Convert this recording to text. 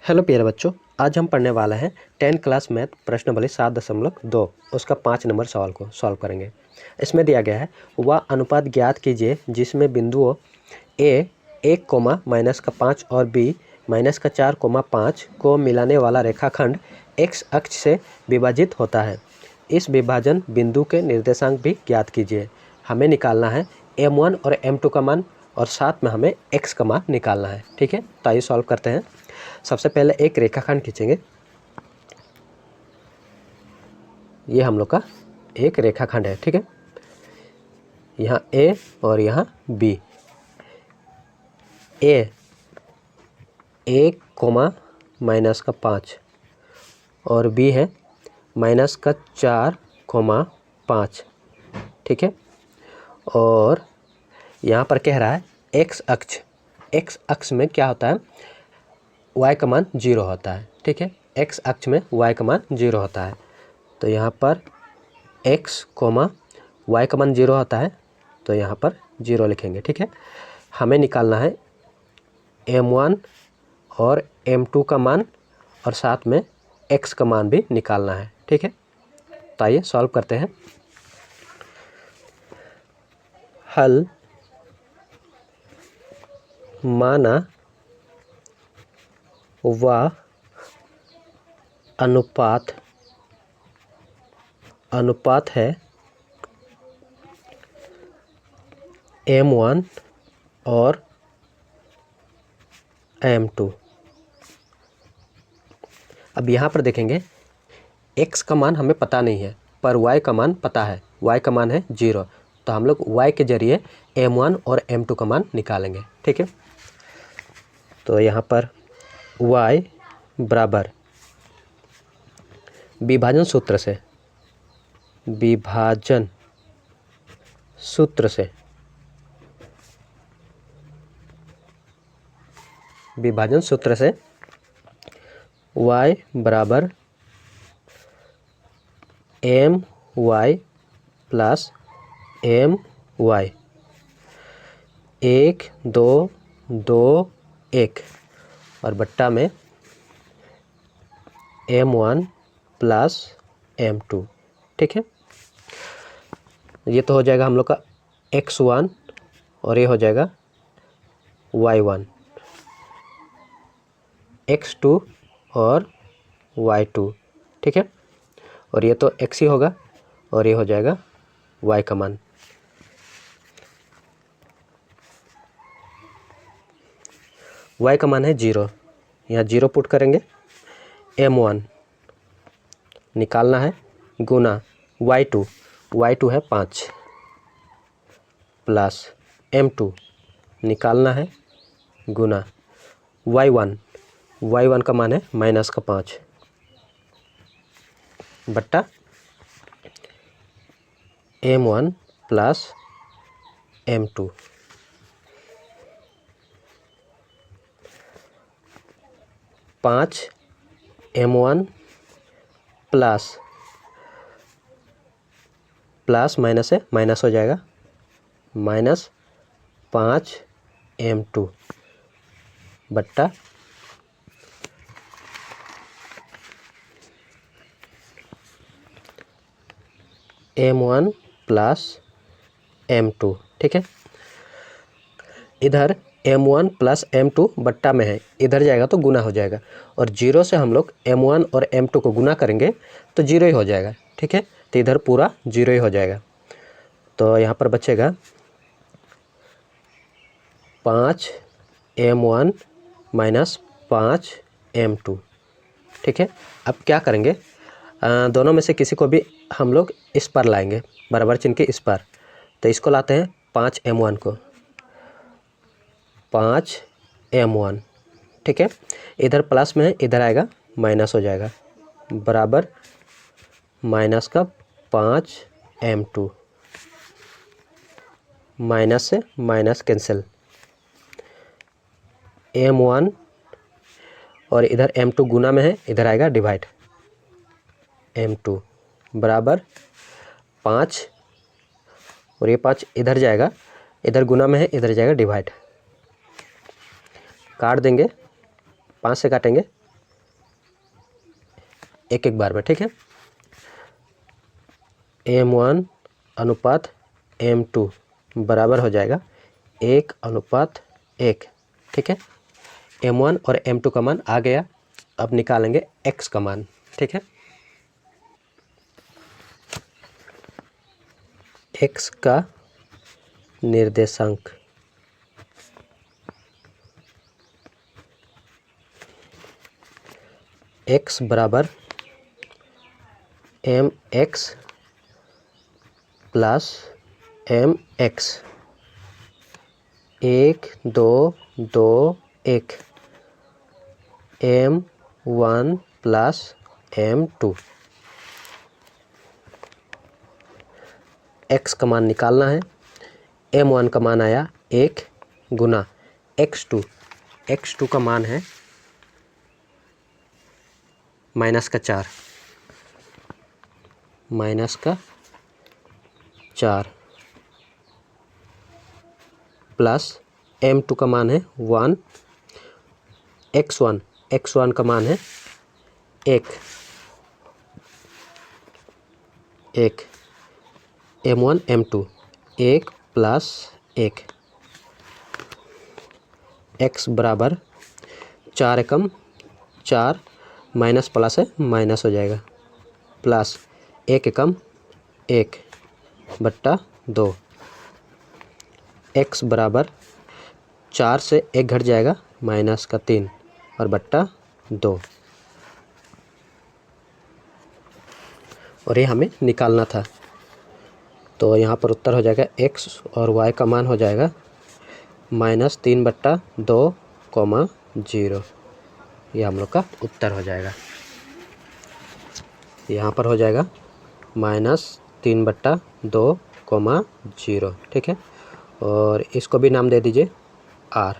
Hello प्यारे बच्चों, आज हम पढ़ने वाला है 10th क्लास मैथ प्रश्नावली 7.2 उसका 5 नंबर सवाल को सॉल्व करेंगे। इसमें दिया गया है वह अनुपात ज्ञात कीजिए जिसमें बिंदुओं a 1, -5 और b -4, 5 को मिलाने वाला रेखाखंड x अक्ष से विभाजित होता है। इस विभाजन बिंदु के निर्देशांक भी ज्ञात कीजिए। हमें निकालना है m1 और m2 का मान और साथ में हमें x का मान निकालना है। ठीक है, तो आइए सॉल्व करते हैं। सबसे पहले एक रेखाखंड खींचेंगे। ये हम लोग का एक रेखाखंड है। ठीक है, यहाँ A और यहाँ B। A 1, -5 और B है -4, 5। ठीक है, और यहाँ पर कह रहा है x अक्ष में क्या होता है, y का मान 0 होता है। ठीक है, x अक्ष में y का मान 0 होता है। तो यहाँ पर x, y का मान 0 होता है, तो यहाँ पर 0 लिखेंगे। ठीक है, हमें निकालना है m1 और m2 का मान और साथ में x का मान भी निकालना है। ठीक है, तो आइए सॉल्व करते हैं। हल माना वह अनुपात है m1 और m2। अब यहाँ पर देखेंगे x का मान हमें पता नहीं है पर y का मान पता है। y का मान है 0, तो हम लोग y के जरिए m1 और m2 का मान निकालेंगे। ठीक है, तो यहाँ पर y बराबर विभाजन सूत्र से y बराबर my प्लस my 1, 2, 2, 1 और बट्टा में m1 प्लस m2। ठीक है, ये तो हो जाएगा हम लोग का x1 और ये हो जाएगा y1, x2 और y2। ठीक है, और ये तो x ही होगा और ये हो जाएगा y का मान। y का मान है 0, यहाँ 0 पुट करेंगे। m1 निकालना है गुना y2 है 5 प्लस m2 निकालना है गुना y1 का मान है -5 बट्टा m1 plus m2। 5 m1 plus minus है माइनस हो जाएगा -5 m2 बट्टा m1 प्लस m2। ठीक है, इधर m1 प्लस m2 बट्टा में है, इधर जाएगा तो गुना हो जाएगा और 0 से हम लोग m1 और m2 को गुना करेंगे तो 0 ही हो जाएगा। ठीक है, तो इधर पूरा 0 ही हो जाएगा। तो यहाँ पर बचेगा 5 m1 माइनस 5 m2। ठीक है, अब क्या करेंगे, दोनों में से किसी को भी हम लोग इस पर लाएंगे, बराबर चिन्ह के इस पर। तो इसको लाते हैं 5 m1 को, 5 m1। ठीक है, इधर प्लस में है, इधर आएगा माइनस हो जाएगा, बराबर माइनस का 5 m2, माइनस से माइनस कैंसिल, m1 और इधर m2 गुना में है, इधर आएगा डिवाइड, m2 बराबर 5 और ये 5 इधर जाएगा, इधर गुना में है, इधर जाएगा डिवाइड। काट देंगे, 5 से काटेंगे एक एक बार में, ठीक है। M1 अनुपात M2 बराबर हो जाएगा 1:1, ठीक है। M1 और M2 का मान आ गया। अब निकालेंगे X का मान, ठीक है। X का निर्देशांक X बराबर mx plus mx, 1 2 2 1, M1 plus M2। x का मान निकालना है। M1 का मान आया 1 गुना x2 का मान है -4 प्लस M2 का मान है 1, x1 का मान है 1 M1 M2 1 प्लस 1, x बराबर 4 एकम 4, माइनस प्लस है माइनस हो जाएगा, प्लस 1 एकम 1 बट्टा 2, x बराबर 4 से 1 घट जाएगा -3 और बट्टा 2, और ये हमें निकालना था। तो यहाँ पर उत्तर हो जाएगा x और y का मान हो जाएगा -3/2, 0। ये हम लोग का उत्तर हो जाएगा। यहाँ पर हो जाएगा -3/2, 0, ठीक है। और इसको भी नाम दे दीजिए r।